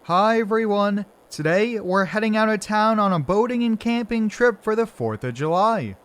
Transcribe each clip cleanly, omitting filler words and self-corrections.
Hi everyone! Today we're heading out of town on a boating and camping trip for the 4th of July.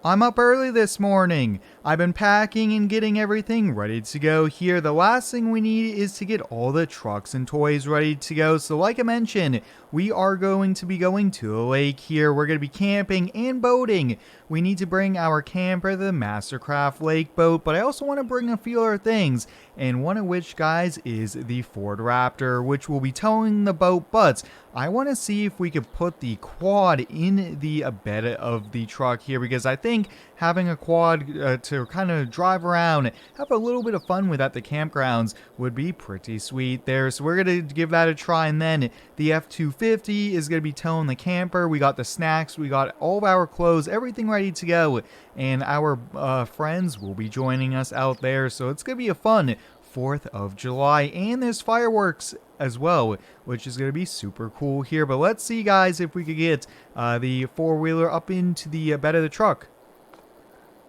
I'm up early this morning. I've been packing and getting everything ready to go here. The last thing we need is to get all the trucks and toys ready to go. So like I mentioned, we are going to be going to the lake here. We're going to be camping and boating. We need to bring our camper, the Mastercraft Lake boat, but I also want to bring a few other things. And one of which, guys, is the Ford Raptor, which will be towing the boat, but I want to see if we could put the quad in the bed of the truck here, because I think having a quad to kind of drive around, have a little bit of fun with at the campgrounds would be pretty sweet there. So we're going to give that a try, and then the F250 is going to be towing the camper. We got the snacks, we got all of our clothes, everything ready to go, and our friends will be joining us out there, so it's going to be a fun 4th of July, and there's fireworks as well, which is going to be super cool here. But let's see, guys, if we could get the four-wheeler up into the bed of the truck.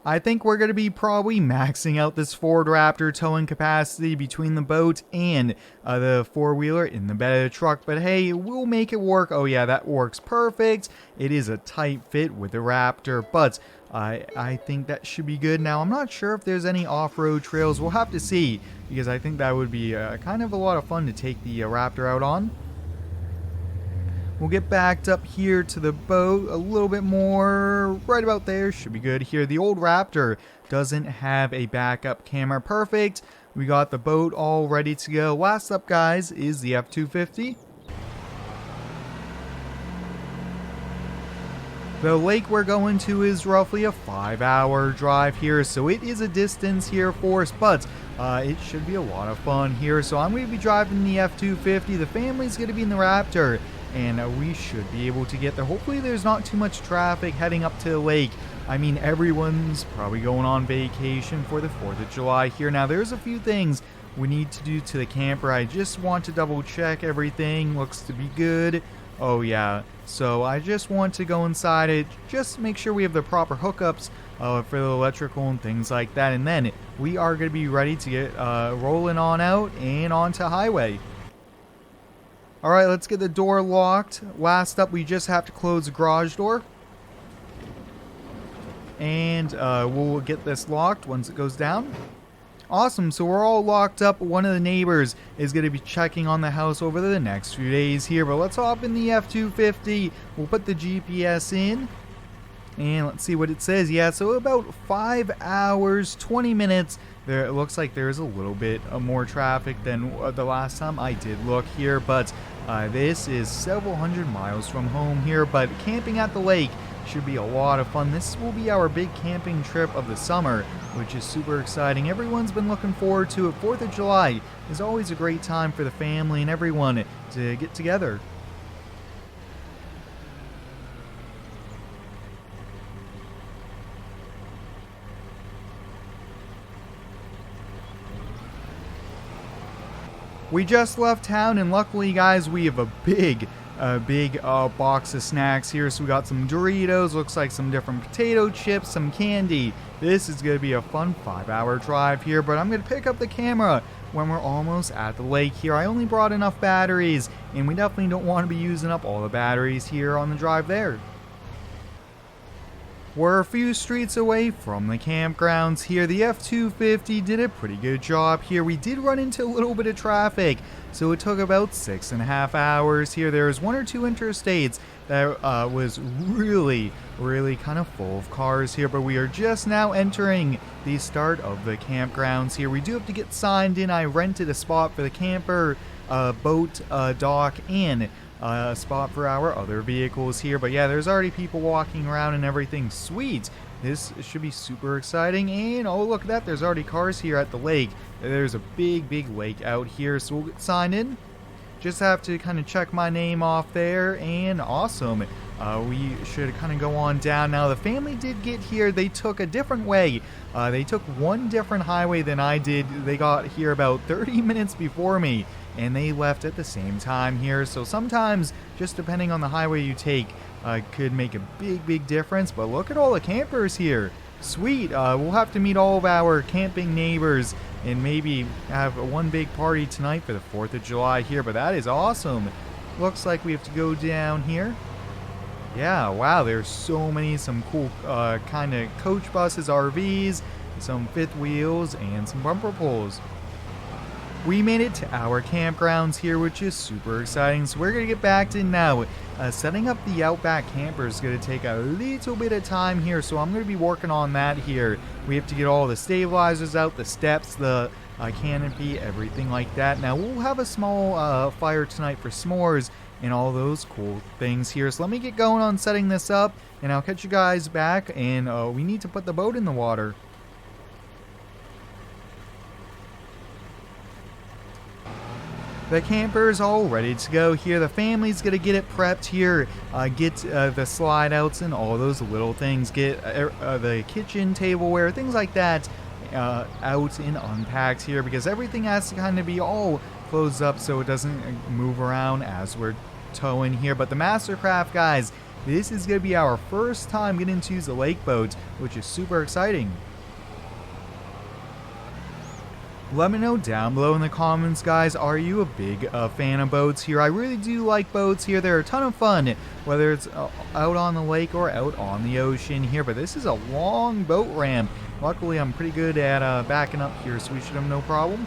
I think we're going to be probably maxing out this Ford Raptor towing capacity between the boat and the four-wheeler in the bed of the truck. But hey, we'll make it work. Oh yeah, that works perfect. It is a tight fit with the Raptor, but I think that should be good. Now, I'm not sure if there's any off-road trails. We'll have to see, because I think that would be kind of a lot of fun to take the Raptor out on. We'll get backed up here to the boat a little bit more. Right about there should be good here. The old Raptor doesn't have a backup camera. Perfect. We got the boat all ready to go. Last up, guys, is the F250. The lake we're going to is roughly a 5-hour drive here, so it is a distance here for us, but it should be a lot of fun here. So I'm going to be driving the F250. The family's going to be in the Raptor, and we should be able to get there. Hopefully there's not too much traffic heading up to the lake. I mean, everyone's probably going on vacation for the 4th of July here. Now, there's a few things we need to do to the camper. I just want to double check everything. Looks to be good. Oh yeah, so I just want to go inside it, just make sure we have the proper hookups for the electrical and things like that, and then we are going to be ready to get rolling on out and onto highway. Alright, let's get the door locked. Last up, we just have to close the garage door. And we'll get this locked once it goes down. Awesome, so we're all locked up. One of the neighbors is going to be checking on the house over the next few days here. But let's hop in the F250. We'll put the GPS in. And let's see what it says. Yeah, so about 5 hours, 20 minutes. There, it looks like there's a little bit more traffic than the last time I did look here. But this is several hundred miles from home here. But camping at the lake should be a lot of fun. This will be our big camping trip of the summer, which is super exciting. Everyone's been looking forward to it. 4th of July is always a great time for the family and everyone to get together. We just left town, and luckily, guys, we have a big box of snacks here. So we got some Doritos, looks like some different potato chips, some candy. This is going to be a fun 5-hour drive here, but I'm going to pick up the camera when we're almost at the lake here. I only brought enough batteries, and we definitely don't want to be using up all the batteries here on the drive there. We're a few streets away from the campgrounds here. The F250 did a pretty good job here. We did run into a little bit of traffic, so it took about 6.5 hours here. There's one or two interstates that was really kind of full of cars here, but we are just now entering the start of the campgrounds here. We do have to get signed in. I rented a spot for the camper, boat, dock, and a spot for our other vehicles here. But yeah, there's already people walking around and everything. Sweet. This should be super exciting. And oh, look at that, there's already cars here at the lake. There's a big lake out here, so we'll get signed in. Just have to kind of check my name off there, and awesome. We should kind of go on down. Now, the family did get here. They took a different way. They took one different highway than I did. They got here about 30 minutes before me, and they left at the same time here. So sometimes, just depending on the highway you take, could make a big difference. But look at all the campers here. Sweet. We'll have to meet all of our camping neighbors and maybe have one big party tonight for the 4th of July here, but that is awesome. Looks like we have to go down here. Yeah, wow, there's so many, some cool kind of coach buses, RVs, some fifth wheels, and some bumper pulls. We made it to our campgrounds here, which is super exciting, so we're going to get back to now. Setting up the Outback camper is going to take a little bit of time here, so I'm going to be working on that here. We have to get all the stabilizers out, the steps, the canopy, everything like that. Now, we'll have a small fire tonight for s'mores and all those cool things here. So let me get going on setting this up, and I'll catch you guys back, and we need to put the boat in the water. The camper is all ready to go here. The family's gonna get it prepped here, get the slide outs and all those little things, get the kitchen tableware, things like that out and unpacked here, because everything has to kind of be all closed up so it doesn't move around as we're towing here. But the Mastercraft, guys, this is gonna be our first time getting to use a lake boat, which is super exciting. Let me know down below in the comments, guys, are you a big fan of boats here? I really do like boats here. They're a ton of fun, whether it's out on the lake or out on the ocean here. But this is a long boat ramp. Luckily, I'm pretty good at backing up here, so we should have no problem.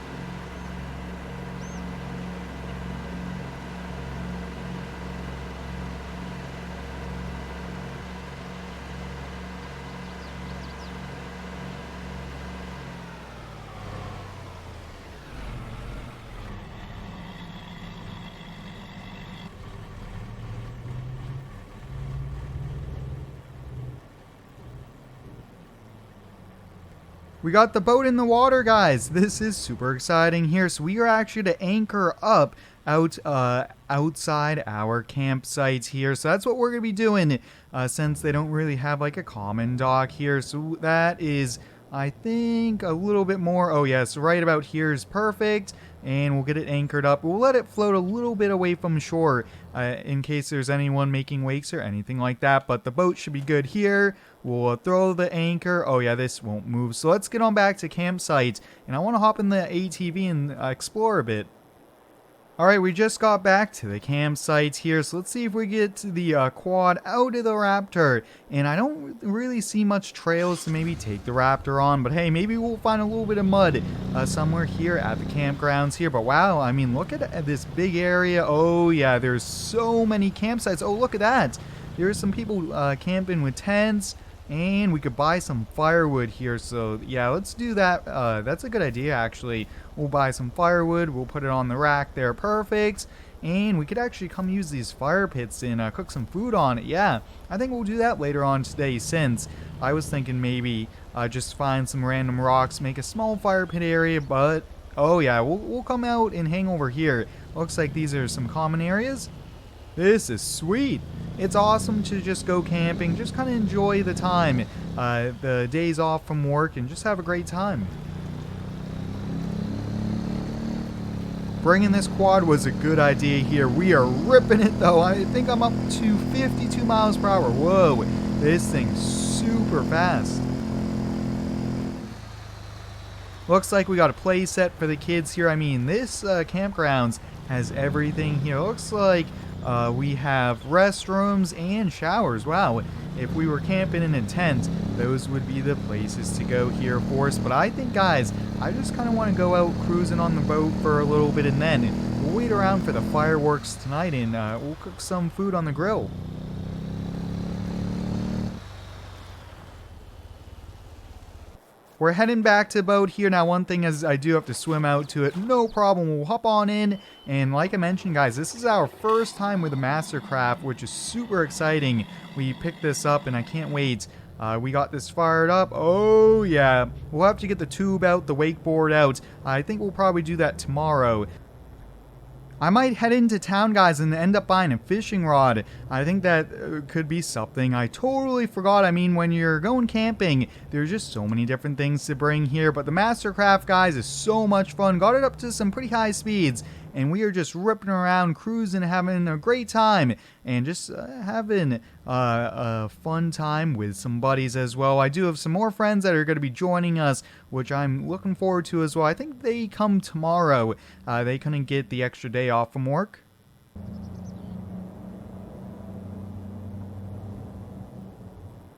We got the boat in the water, guys. This is super exciting here. So we are actually to anchor up outside our campsite here. So that's what we're going to be doing since they don't really have like a common dock here. So that is, I think, a little bit more. Oh, yes, right about here is perfect. And we'll get it anchored up. We'll let it float a little bit away from shore in case there's anyone making wakes or anything like that. But the boat should be good here. We'll throw the anchor. Oh, yeah, this won't move. So let's get on back to campsite. And I want to hop in the ATV and explore a bit. Alright, we just got back to the campsite here, so let's see if we get the quad out of the Raptor. And I don't really see much trails to maybe take the Raptor on, but hey, maybe we'll find a little bit of mud somewhere here at the campgrounds here. But wow, I mean, look at this big area. Oh yeah, there's so many campsites. Oh, look at that. There's some people camping with tents. And we could buy some firewood here, so yeah, let's do that. That's a good idea, actually. We'll buy some firewood, we'll put it on the rack there, perfect. And we could actually come use these fire pits and cook some food on it. Yeah, I think we'll do that later on today, since I was thinking maybe just find some random rocks, make a small fire pit area, but oh yeah, we'll come out and hang over here. Looks like these are some common areas. This is sweet. It's awesome to just go camping, just kind of enjoy the time, the days off from work, and just have a great time. Bringing this quad was a good idea here. We are ripping it though. I think I'm up to 52 miles per hour. Whoa, this thing's super fast. Looks like we got a play set for the kids here. I mean, this campgrounds has everything here. Looks like we have restrooms and showers. Wow, if we were camping in a tent, those would be the places to go here for us. But I think, guys, I just kind of want to go out cruising on the boat for a little bit, and then we'll wait around for the fireworks tonight, and we'll cook some food on the grill. We're heading back to the boat here. Now, one thing is I do have to swim out to it. No problem. We'll hop on in. And like I mentioned, guys, this is our first time with the Mastercraft, which is super exciting. We picked this up, and I can't wait. We got this fired up. Oh, yeah. We'll have to get the tube out, the wakeboard out. I think we'll probably do that tomorrow. I might head into town, guys, and end up buying a fishing rod. I think that could be something I totally forgot. I mean, when you're going camping, there's just so many different things to bring here. But the Mastercraft, guys, is so much fun. Got it up to some pretty high speeds. and we are just ripping around, cruising, having a great time, and just having a fun time with some buddies as well. I do have some more friends that are going to be joining us, which I'm looking forward to as well. I think they come tomorrow. They couldn't get the extra day off from work.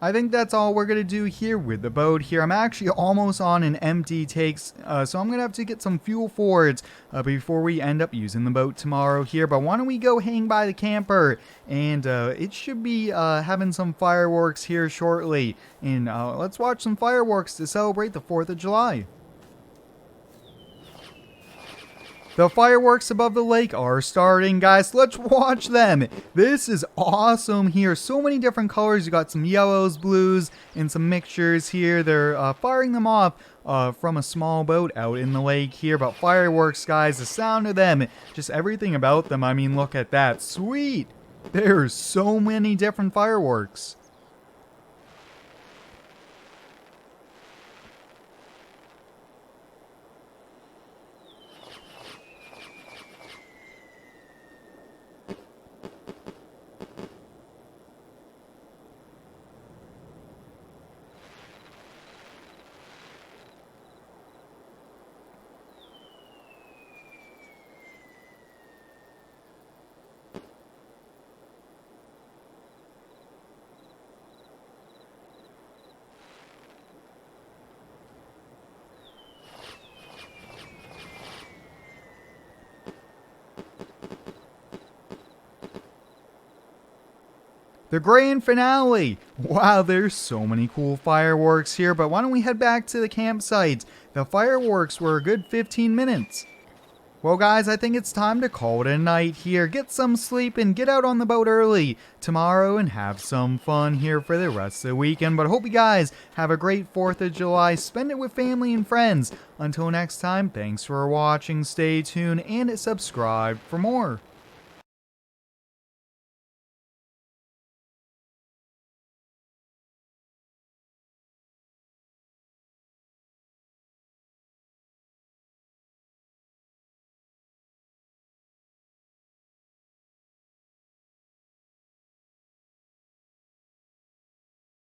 I think that's all we're going to do here with the boat here. I'm actually almost on an empty takes, so I'm going to have to get some fuel for it before we end up using the boat tomorrow here. But why don't we go hang by the camper, and it should be having some fireworks here shortly. And let's watch some fireworks to celebrate the 4th of July. The fireworks above the lake are starting, guys. Let's watch them. This is awesome here. So many different colors. You got some yellows, blues, and some mixtures here. They're firing them off from a small boat out in the lake here. But fireworks, guys, the sound of them, just everything about them. I mean, look at that. Sweet. There's so many different fireworks. The grand finale! Wow, there's so many cool fireworks here, but why don't we head back to the campsite? The fireworks were a good 15 minutes. Well, guys, I think it's time to call it a night here. Get some sleep and get out on the boat early tomorrow and have some fun here for the rest of the weekend. But I hope you guys have a great 4th of July. Spend it with family and friends. Until next time, thanks for watching. Stay tuned and subscribe for more.